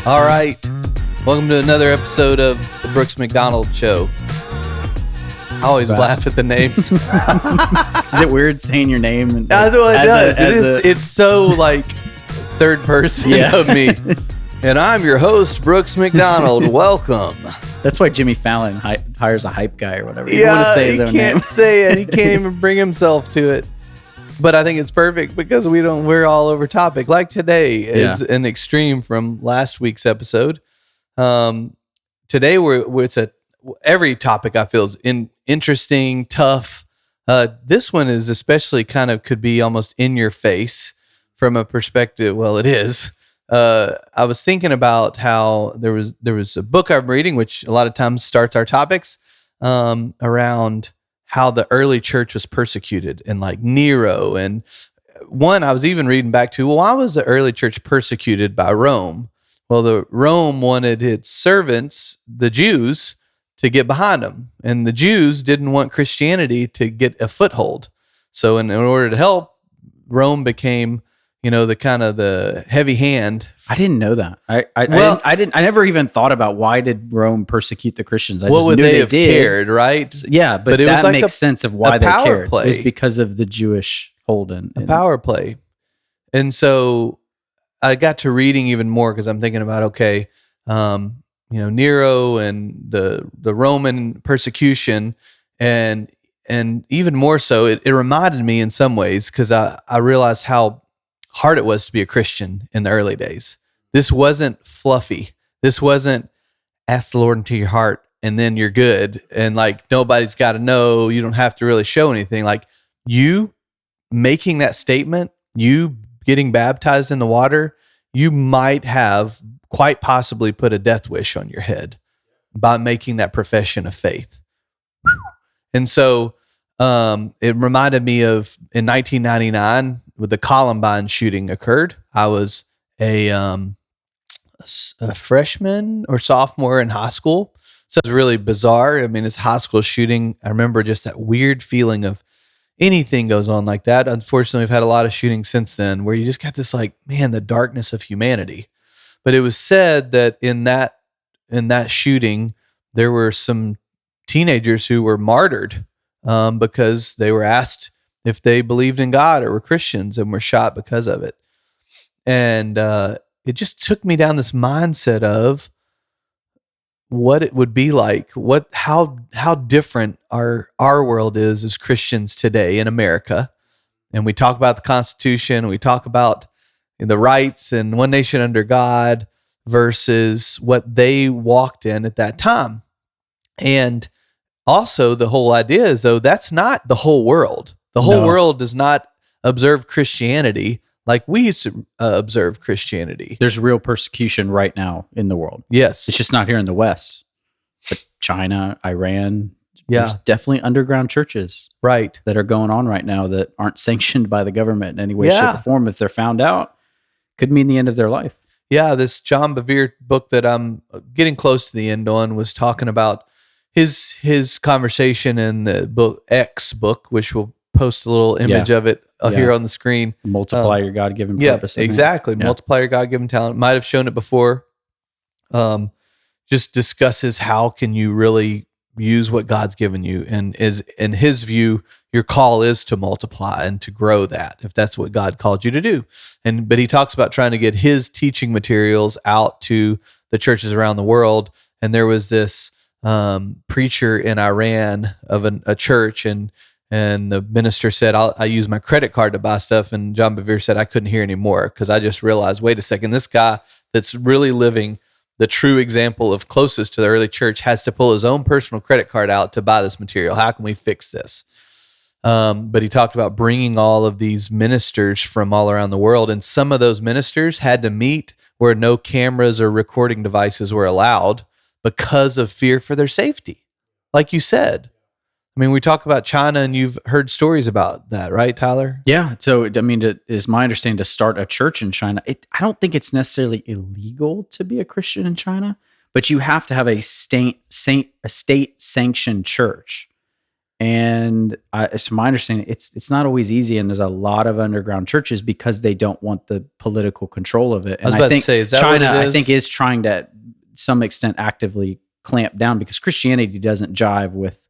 All right. Welcome to another episode of the Brooks McDonald Show. I always laugh at the name. Is it weird saying your name? And, it does. It's so like third person of me. And I'm your host, Brooks McDonald. Welcome. That's why Jimmy Fallon hires a hype guy or whatever. He can't say it. He can't even bring himself to it. But I think it's perfect because we're all over topic. Like today is an extreme from last week's episode. Today every topic I feel is interesting, tough. This one is especially kind of could be almost in your face from a perspective. Well, it is. I was thinking about how there was a book I'm reading, which a lot of times starts our topics around how the early church was persecuted, and like Nero. And one I was even reading back to, why was the early church persecuted by Rome? Well, the Rome wanted its servants, the Jews, to get behind them, and the Jews didn't want Christianity to get a foothold. So in order to help, Rome became, the kind of the heavy hand. I didn't know that. I never even thought about why did Rome persecute the Christians. I just knew they have cared, right? Yeah, but it was that like makes sense of why they cared. Play. It was because of the Jewish hold in. A power play. And so I got to reading even more because I'm thinking about, Nero and the Roman persecution, and even more so, it reminded me in some ways, because I realized how hard it was to be a Christian in the early days. This wasn't fluffy. This wasn't ask the Lord into your heart and then you're good. And like, nobody's got to know. You don't have to really show anything. Like, you making that statement, you getting baptized in the water, you might have quite possibly put a death wish on your head by making that profession of faith. And so it reminded me of in 1999, when the Columbine shooting occurred. I was a freshman or sophomore in high school. So it was really bizarre. I mean, it's a high school shooting. I remember just that weird feeling of anything goes on like that. Unfortunately, we've had a lot of shootings since then where you just got this like, man, the darkness of humanity. But it was said that in that shooting, there were some teenagers who were martyred because they were asked if they believed in God or were Christians, and were shot because of it. And it just took me down this mindset of what it would be like, how different our world is as Christians today in America. And we talk about the Constitution, we talk about the rights and one nation under God versus what they walked in at that time. And also the whole idea is, though, that's not the whole world. The whole world does not observe Christianity like we used to observe Christianity. There's real persecution right now in the world. Yes. It's just not here in the West. But China, Iran, there's definitely underground churches that are going on right now that aren't sanctioned by the government in any way, shape, or form. If they're found out, could mean the end of their life. Yeah, this John Bevere book that I'm getting close to the end on was talking about his conversation in the book X book, which will post a little image of it here on the screen. Multiply your God-given purpose. Yeah, exactly. Multiply your God-given talent. Might have shown it before. Just discusses how can you really use what God's given you, and is in his view, your call is to multiply and to grow that, if that's what God called you to do. But he talks about trying to get his teaching materials out to the churches around the world. And there was this preacher in Iran of a church, and the minister said, I use my credit card to buy stuff. And John Bevere said, I couldn't hear anymore because I just realized, wait a second, this guy that's really living the true example of closest to the early church has to pull his own personal credit card out to buy this material. How can we fix this? But he talked about bringing all of these ministers from all around the world. And some of those ministers had to meet where no cameras or recording devices were allowed because of fear for their safety. Like you said, I mean, we talk about China, and you've heard stories about that, right, Tyler? Yeah. So, I mean, it is my understanding to start a church in China. I don't think it's necessarily illegal to be a Christian in China, but you have to have a state sanctioned church. And it's my understanding, it's not always easy, and there's a lot of underground churches because they don't want the political control of it. And I was about to say, is that China, what it is? I think, is trying to some extent actively clamp down because Christianity doesn't jive with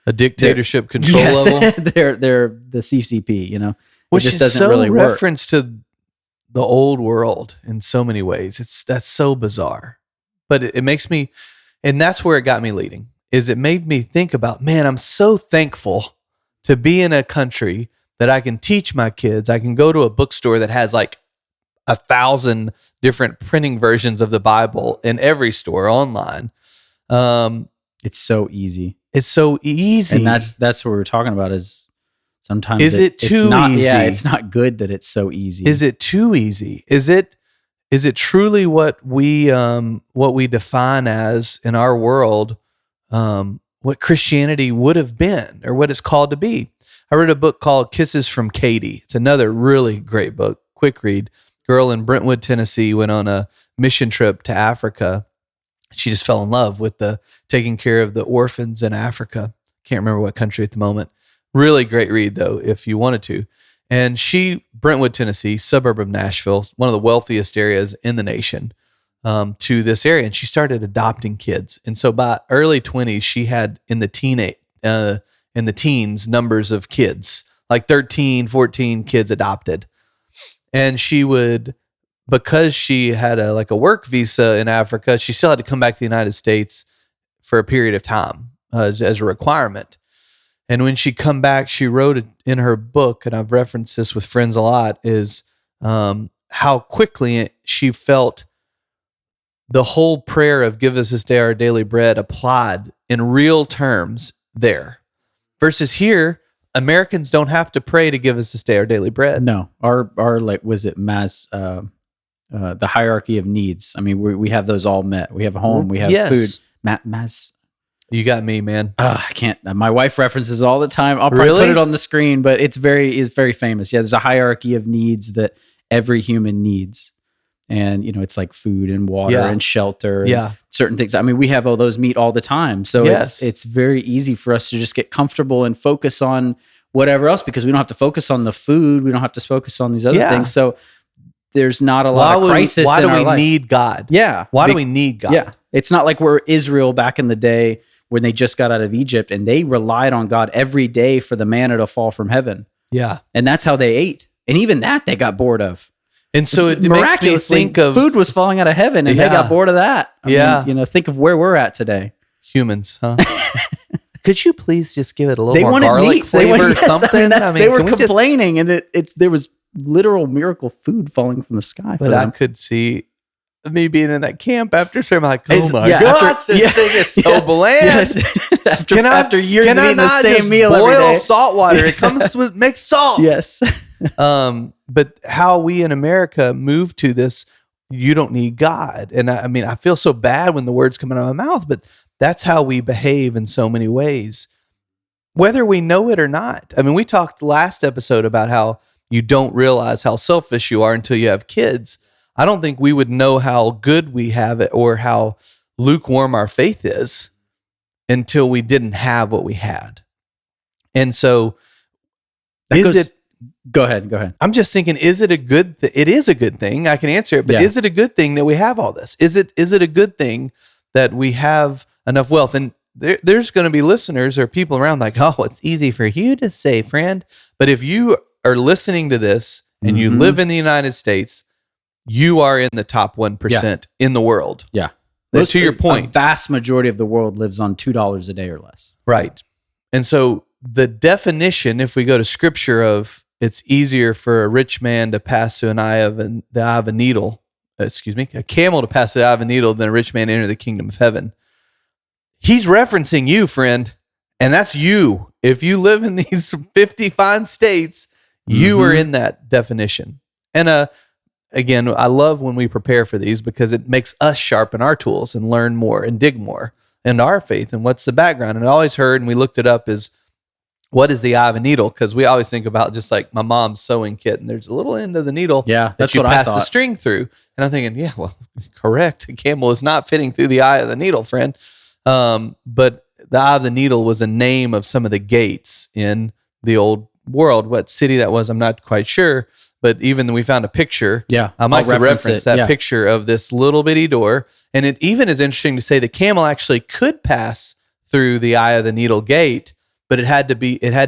a dictatorship control level. they're the CCP, you know, which just is doesn't so really work. reference to the old world in so many ways. That's so bizarre, but it makes me, and that's where it got me leading. Is it made me think about, man, I'm so thankful to be in a country that I can teach my kids. I can go to a bookstore that has like 1,000 different printing versions of the Bible in every store online. It's so easy. It's so easy. And that's what we're talking about is sometimes is it too it's not, easy? Yeah, it's not good that it's so easy. Is it too easy? Is it truly what we define as in our world, what Christianity would have been or what it's called to be? I read a book called Kisses from Katie. It's another really great book, quick read. Girl in Brentwood, Tennessee went on a mission trip to Africa. She just fell in love with taking care of the orphans in Africa. Can't remember what country at the moment. Really great read though, if you wanted to. And Brentwood, Tennessee, suburb of Nashville, one of the wealthiest areas in the nation, to this area. And she started adopting kids. And so by early 20s, she had in the teens numbers of kids, like 13, 14 kids adopted. And she would, because she had a work visa in Africa, she still had to come back to the United States for a period of time as a requirement. And when she come back, she wrote it in her book, and I've referenced this with friends a lot, is how quickly she felt the whole prayer of give us this day our daily bread applied in real terms there. Versus here, Americans don't have to pray to give us this day our daily bread. No, our was it the hierarchy of needs. I mean, we have those all met. We have a home, we have food. You got me, man. I can't. My wife references all the time. I'll probably put it on the screen, but it's very famous. Yeah, there's a hierarchy of needs that every human needs, and it's like food and water and shelter, and certain things. I mean, we have all those meet all the time, so it's very easy for us to just get comfortable and focus on whatever else because we don't have to focus on the food. We don't have to focus on these other things. So there's not a lot of crisis. Why do we life. need God? Yeah. Why do we need God? Yeah. It's not like we're Israel back in the day when they just got out of Egypt and they relied on God every day for the manna to fall from heaven. Yeah. And that's how they ate. And even that they got bored of. And so it makes me think of food was falling out of heaven and they got bored of that. I mean, think of where we're at today. Humans, huh? Could you please just give it a little more garlic flavor or something? They were complaining and there was literal miracle food falling from the sky. But I could see me being in that camp after serving, like, oh my gosh, this thing is so bland. Yes. After years of eating the same meal every day. Boil salt water. It comes with mixed salt. Yes. But how we in America move to this, you don't need God. And I mean, I feel so bad when the words come out of my mouth, but that's how we behave in so many ways, whether we know it or not. I mean, we talked last episode about how you don't realize how selfish you are until you have kids. I don't think we would know how good we have it or how lukewarm our faith is until we didn't have what we had. And so Go ahead. I'm just thinking, is it a good thing? It is a good thing. I can answer it, but is it a good thing that we have all this? Is it a good thing that we have enough wealth? And there's going to be listeners or people around like, oh, it's easy for you to say, friend. But if you are listening to this and you live in the United States, you are in the top 1% in the world. Yeah. To your point, a vast majority of the world lives on $2 a day or less. Right. And so the definition, if we go to scripture, of it's easier for a rich man to pass through the eye of a needle, a camel to pass through the eye of a needle than a rich man enter the kingdom of heaven. He's referencing you, friend. And that's you. If you live in these 50 fine states, you are in that definition. And again, I love when we prepare for these because it makes us sharpen our tools and learn more and dig more into our faith and what's the background. And I always heard, and we looked it up, is what is the eye of a needle? Because we always think about just like my mom's sewing kit, and there's a little end of the needle that you pass the string through. And I'm thinking, yeah, well, correct. A camel is not fitting through the eye of the needle, friend. But the eye of the needle was a name of some of the gates in the old world. What city that was, I'm not quite sure. But even we found a picture. Yeah, I might reference that picture of this little bitty door. And it even is interesting to say the camel actually could pass through the eye of the needle gate, but it had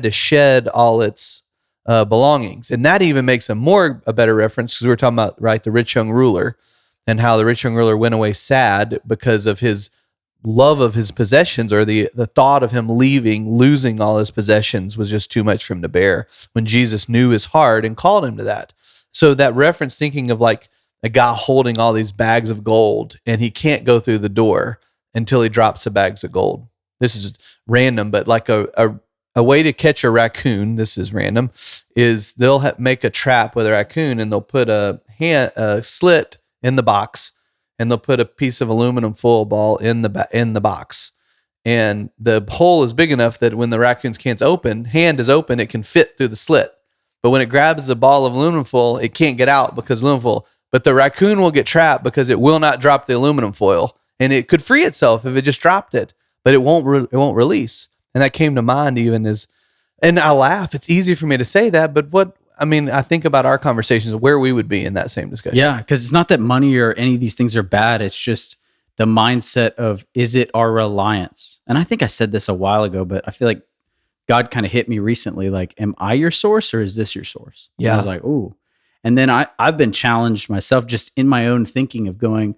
to shed all its belongings. And that even makes a better reference, because we were talking about, right, the rich young ruler, and how the rich young ruler went away sad because of his love of his possessions, or the thought of him losing all his possessions was just too much for him to bear, when Jesus knew his heart and called him to that. So that reference, thinking of like a guy holding all these bags of gold, and he can't go through the door until he drops the bags of gold. This is random, but like a way to catch a raccoon, this is random, is they'll make a trap with a raccoon, and they'll put a slit in the box, and they'll put a piece of aluminum foil ball in the box. And the hole is big enough that when the raccoon's hand is open, it can fit through the slit. But when it grabs the ball of aluminum foil, it can't get out because aluminum foil. But the raccoon will get trapped because it will not drop the aluminum foil. And it could free itself if it just dropped it, but it won't release. And that came to mind even and I laugh. It's easy for me to say that, but I think about our conversations, where we would be in that same discussion. Yeah, because it's not that money or any of these things are bad. It's just the mindset of, is it our reliance? And I think I said this a while ago, but I feel like God kind of hit me recently. Like, am I your source, or is this your source? Yeah. And I was like, ooh. And then I've been challenged myself just in my own thinking of going,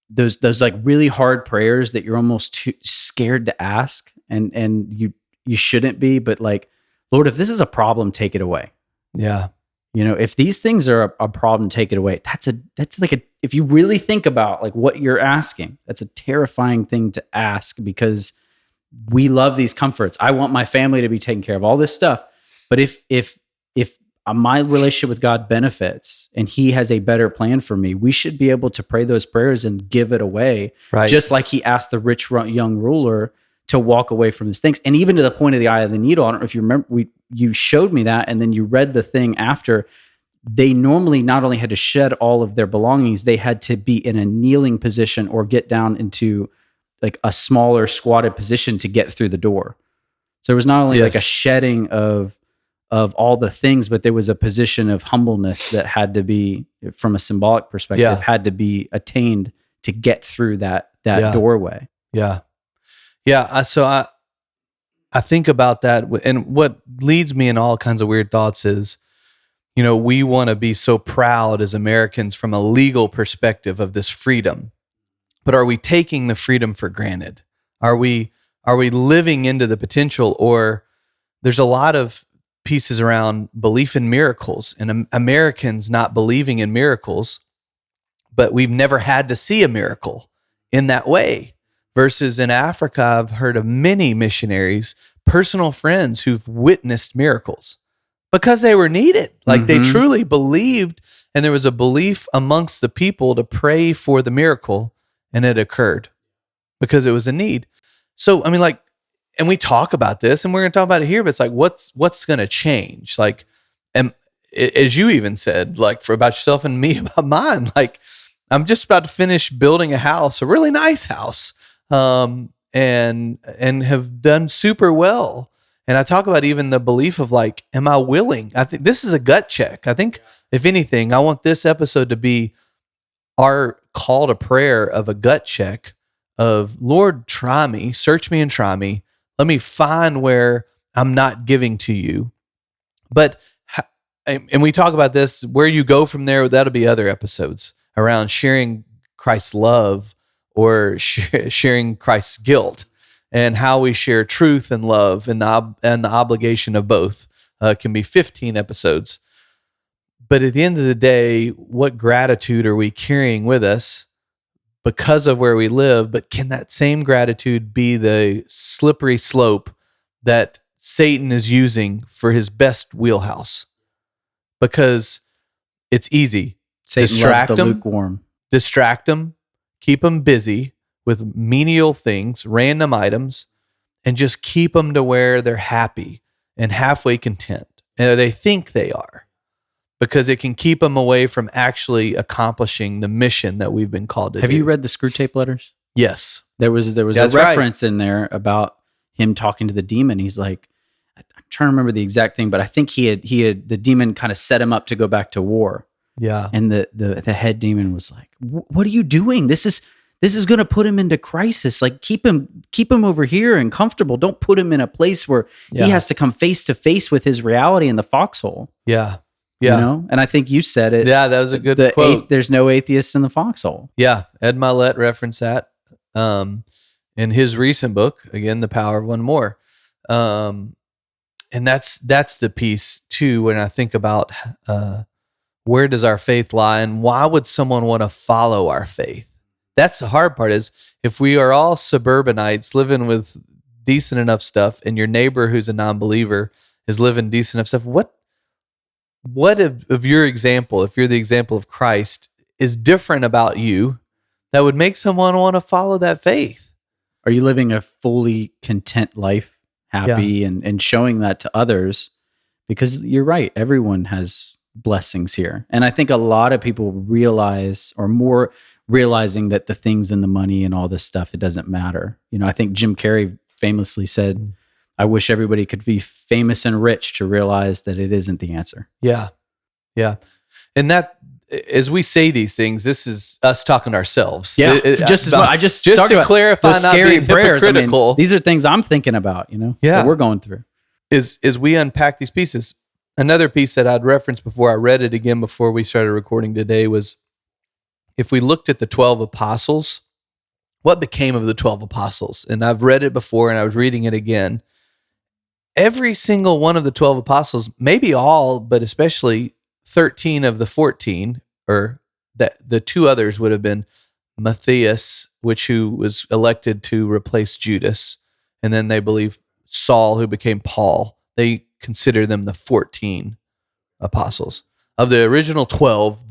those like really hard prayers that you're almost too scared to ask, and you shouldn't be, but like, Lord, if this is a problem, take it away. Yeah. If these things are a problem, take it away. That's like if you really think about like what you're asking, that's a terrifying thing to ask, because we love these comforts. I want my family to be taken care of, all this stuff. But if my relationship with God benefits and he has a better plan for me, we should be able to pray those prayers and give it away. Right. Just like he asked the rich young ruler to walk away from these things. And even to the point of the eye of the needle, I don't know if you remember, you showed me that, and then you read the thing after. They normally not only had to shed all of their belongings, they had to be in a kneeling position or get down into like a smaller squatted position to get through the door. So it was not only like a shedding of all the things, but there was a position of humbleness that had to be, from a symbolic perspective, had to be attained to get through that doorway. Yeah. Yeah. So I think about that, and what leads me in all kinds of weird thoughts is, we want to be so proud as Americans from a legal perspective of this freedom, but are we taking the freedom for granted? Are we living into the potential? Or there's a lot of pieces around belief in miracles, and Americans not believing in miracles, but we've never had to see a miracle in that way. Versus in Africa, I've heard of many missionaries, personal friends who've witnessed miracles because they were needed. Like they truly believed, and there was a belief amongst the people to pray for the miracle, and it occurred because it was a need. So, and we talk about this, and we're going to talk about it here, but it's like, what's going to change? Like, and as you even said, like about yourself and me about mine, like I'm just about to finish building a house, a really nice house. And have done super well. And I talk about even the belief of like, am I willing? I think this is a gut check. I think if anything, I want this episode to be our call to prayer of a gut check of, Lord, try me, search me and try me. Let me find where I'm not giving to you. But, and we talk about this, where you go from there, that'll be other episodes around sharing Christ's love, or sharing Christ's guilt, and how we share truth and love, and the obligation of both. Can be 15 episodes. But at the end of the day, what gratitude are we carrying with us because of where we live? But can that same gratitude be the slippery slope that Satan is using for his best wheelhouse? Because it's easy. Satan loves the lukewarm. Distract them. Keep them busy with menial things, random items, and just keep them to where they're happy and halfway content. And they think they are, because it can keep them away from actually accomplishing the mission that we've been called to do. Have you read the Screw Tape Letters? Yes. There was a reference in there about him talking to the demon. He's like, I'm trying to remember the exact thing, but I think he had the demon kind of set him up to go back to war. Yeah. And the head demon was like, what are you doing? This is going to put him into crisis. Like keep him over here and comfortable. Don't put him in a place where he has to come face to face with his reality in the foxhole. Yeah. Yeah. You know? And I think you said it. Yeah, that was a good quote. There's no atheists in the foxhole. Yeah. Ed Milet referenced that in his recent book, again, The Power of One More. And that's the piece too, when I think about where does our faith lie and why would someone want to follow our faith? That's the hard part, is if we are all suburbanites living with decent enough stuff and your neighbor who's a non-believer is living decent enough stuff, what of your example, if you're the example of Christ, is different about you that would make someone want to follow that faith? Are you living a fully content life, happy, and showing that to others? Because you're right, everyone has blessings here. And I think a lot of people realize, or more realizing, that the things and the money and all this stuff, it doesn't matter. You know, I think Jim Carrey famously said, I wish everybody could be famous and rich to realize that it isn't the answer. Yeah. Yeah. And that, as we say these things, this is us talking to ourselves. Yeah. Just to clarify, not scary being prayers. hypocritical. I mean, these are things I'm thinking about, you know, that we're going through. As we unpack these pieces, another piece that I'd referenced before, I read it again before we started recording today, was if we looked at the 12 apostles, what became of the 12 apostles? And I've read it before and I was reading it again. Every single one of the 12 apostles, maybe all, but especially 13 of the 14, or that the two others would have been Matthias, who was elected to replace Judas, and then they believe Saul, who became Paul. They consider them the 14 apostles. Of the original 12,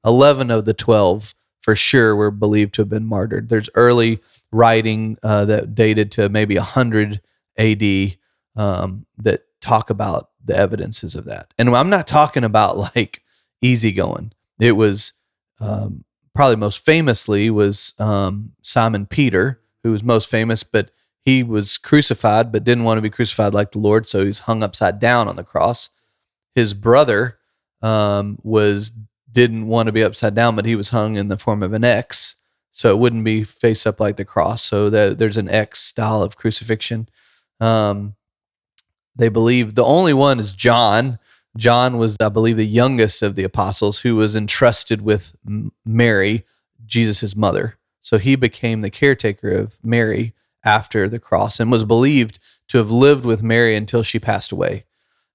11 of the 12 for sure were believed to have been martyred. There's early writing that dated to maybe 100 AD that talk about the evidences of that. And I'm not talking about like easygoing. It was probably most famously was Simon Peter, who was most famous, but he was crucified, but didn't want to be crucified like the Lord, so he's hung upside down on the cross. His brother didn't want to be upside down, but he was hung in the form of an X, so it wouldn't be face up like the cross. So there's an X style of crucifixion. They believe the only one is John. John was, I believe, the youngest of the apostles, who was entrusted with Mary, Jesus' mother. So he became the caretaker of Mary after the cross and was believed to have lived with Mary until she passed away.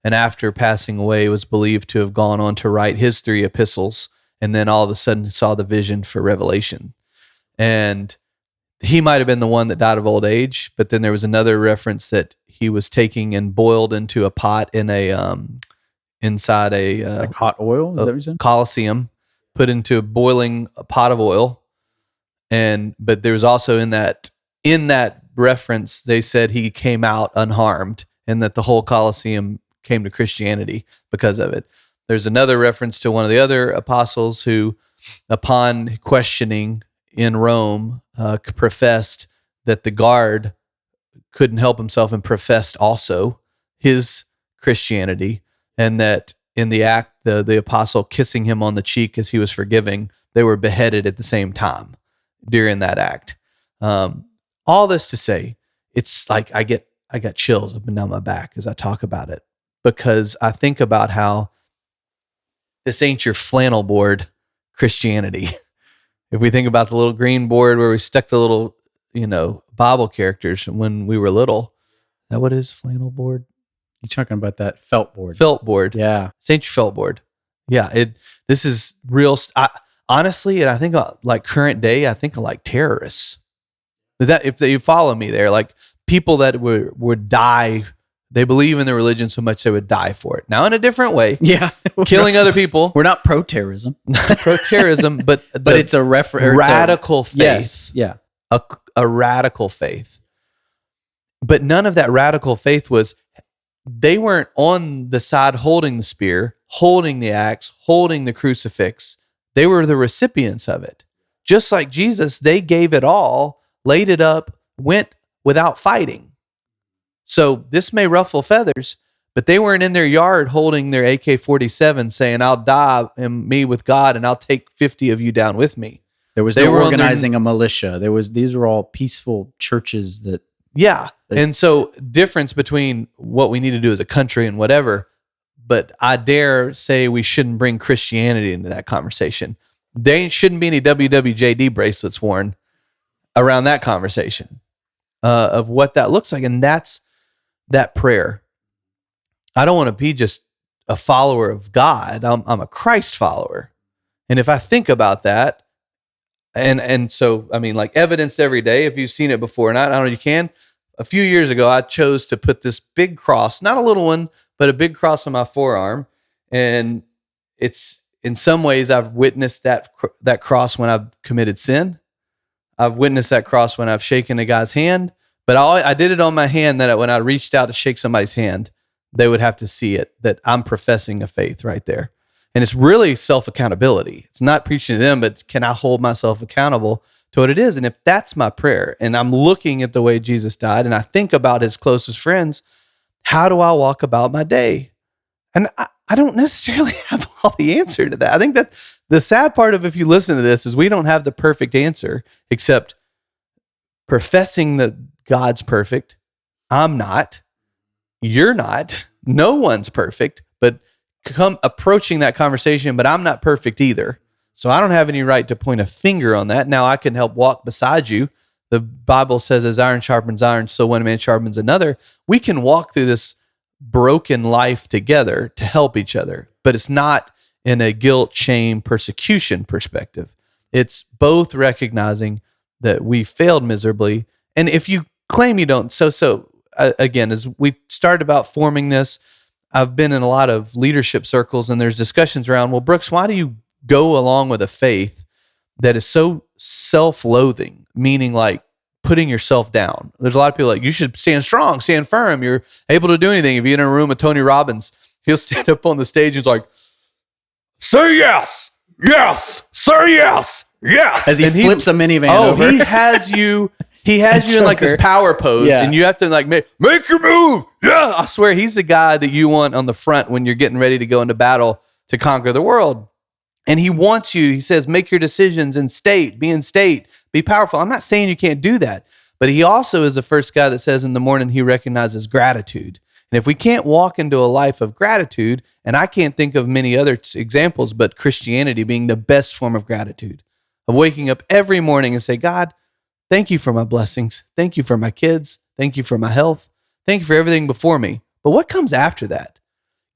And after passing away, was believed to have gone on to write his 3 epistles, and then all of a sudden saw the vision for Revelation. And he might have been the one that died of old age, but then there was another reference that he was taking and boiled into a pot in inside a like hot oil, is that what you said? Colosseum, put into a boiling pot of oil. But there was also in that reference, they said he came out unharmed, and that the whole Colosseum came to Christianity because of it. There's another reference to one of the other apostles who, upon questioning in Rome, professed that the guard couldn't help himself and professed also his Christianity, and that in the act, the apostle kissing him on the cheek as he was forgiving, they were beheaded at the same time during that act. All this to say, it's like I got chills up and down my back as I talk about it, because I think about how this ain't your flannel board Christianity. If we think about the little green board where we stuck the little, Bible characters when we were little, is that what is flannel board? You're talking about that felt board. Felt board. Yeah. This ain't your felt board. Yeah. This is real. Honestly, and I think like current day, I think like terrorists. Is that, if you follow me there, like people that would die, they believe in their religion so much they would die for it. Now in a different way. Yeah. Killing other people. We're not pro-terrorism. Not pro-terrorism, but it's a radical faith. Yes. Yeah. A radical faith. But none of that radical faith they weren't on the side holding the spear, holding the axe, holding the crucifix. They were the recipients of it. just like Jesus, they gave it all, laid it up, went without fighting. So this may ruffle feathers, but they weren't in their yard holding their AK-47 saying, I'll die in me with God and I'll take 50 of you down with me. There was no organizing a militia. These were all peaceful churches that... Yeah. And so difference between what we need to do as a country and whatever, but I dare say we shouldn't bring Christianity into that conversation. There shouldn't be any WWJD bracelets worn around that conversation of what that looks like. And that's that prayer. I don't want to be just a follower of God. I'm a Christ follower. And if I think about that, and so, I mean, like evidenced every day, if you've seen it before, and I don't know, you can. A few years ago, I chose to put this big cross, not a little one, but a big cross on my forearm. And it's, in some ways, I've witnessed that cross when I've committed sin. I've witnessed that cross when I've shaken a guy's hand. But I did it on my hand that when I reached out to shake somebody's hand, they would have to see it, that I'm professing a faith right there. And it's really self-accountability. It's not preaching to them, but can I hold myself accountable to what it is? And if that's my prayer, and I'm looking at the way Jesus died, and I think about his closest friends, how do I walk about my day? And I don't necessarily have all the answer to that. I think that the sad part of if you listen to this is we don't have the perfect answer, except professing that God's perfect. I'm not. You're not. No one's perfect, but come approaching that conversation, but I'm not perfect either. So I don't have any right to point a finger on that. Now I can help walk beside you. The Bible says as iron sharpens iron, so one man sharpens another. We can walk through this broken life together to help each other, but it's not in a guilt, shame, persecution perspective. It's both recognizing that we failed miserably. And if you claim you don't, again, as we started about forming this, I've been in a lot of leadership circles and there's discussions around, well, Brooks, why do you go along with a faith that is so self-loathing, meaning like putting yourself down? There's a lot of people like, you should stand strong, stand firm. You're able to do anything. If you're in a room with Tony Robbins, he'll stand up on the stage and he's like, say yes, yes, say yes, yes. As he flips a minivan over. He has you in like this power pose, and you have to like make your move. Yeah, I swear he's the guy that you want on the front when you're getting ready to go into battle to conquer the world. And he wants you, he says, make your decisions in state, be powerful. I'm not saying you can't do that, but he also is the first guy that says in the morning he recognizes gratitude. And if we can't walk into a life of gratitude, and I can't think of many other examples, but Christianity being the best form of gratitude, of waking up every morning and say, God, thank you for my blessings. Thank you for my kids. Thank you for my health. Thank you for everything before me. But what comes after that?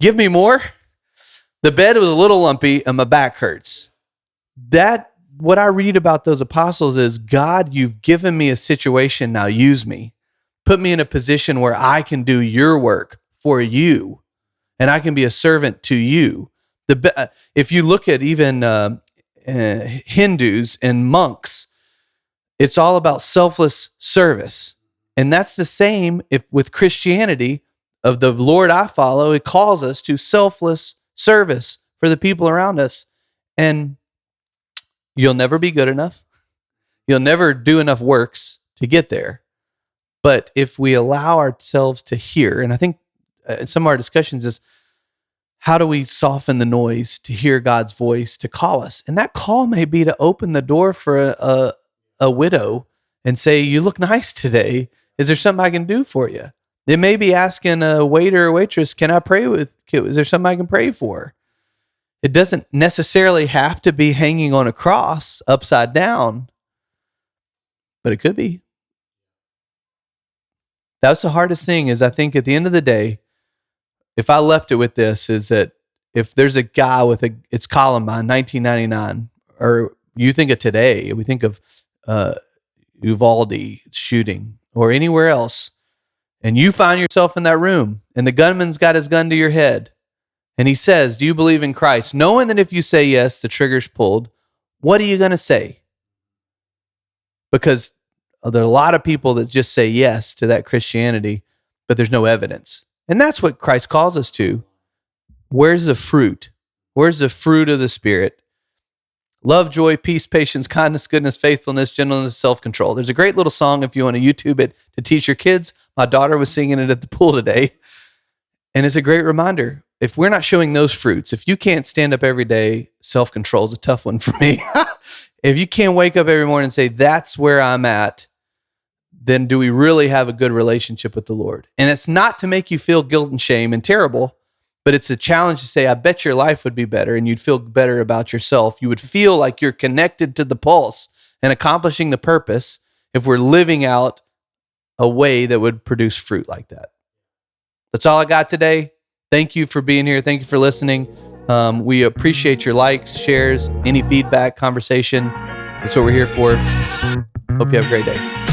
Give me more. The bed was a little lumpy and my back hurts. What I read about those apostles is, God, you've given me a situation. Now use me. Put me in a position where I can do your work for you and I can be a servant to you. If you look at even Hindus and monks, it's all about selfless service. And that's the same with Christianity of the Lord I follow. It calls us to selfless service for the people around us. And you'll never be good enough. You'll never do enough works to get there. But if we allow ourselves to hear, and I think some of our discussions is, how do we soften the noise to hear God's voice to call us? And that call may be to open the door for a widow and say, you look nice today. Is there something I can do for you? They may be asking a waiter or waitress, can I pray with you? Is there something I can pray for? It doesn't necessarily have to be hanging on a cross upside down, but it could be. That's the hardest thing is, I think at the end of the day, if I left it with this, is that if there's a guy it's Columbine, 1999, or you think of today, we think of Uvalde shooting or anywhere else, and you find yourself in that room and the gunman's got his gun to your head and he says, do you believe in Christ? Knowing that if you say yes, the trigger's pulled, what are you going to say? Because there are a lot of people that just say yes to that Christianity, but there's no evidence. And that's what Christ calls us to. Where's the fruit? Where's the fruit of the Spirit? Love, joy, peace, patience, kindness, goodness, faithfulness, gentleness, self-control. There's a great little song if you want to YouTube it to teach your kids. My daughter was singing it at the pool today. And it's a great reminder. If we're not showing those fruits, if you can't stand up every day, self-control is a tough one for me. If you can't wake up every morning and say, that's where I'm at, then do we really have a good relationship with the Lord? And it's not to make you feel guilt and shame and terrible, but it's a challenge to say, I bet your life would be better and you'd feel better about yourself. You would feel like you're connected to the pulse and accomplishing the purpose if we're living out a way that would produce fruit like that. That's all I got today. Thank you for being here. Thank you for listening. We appreciate your likes, shares, any feedback, conversation. That's what we're here for. Hope you have a great day.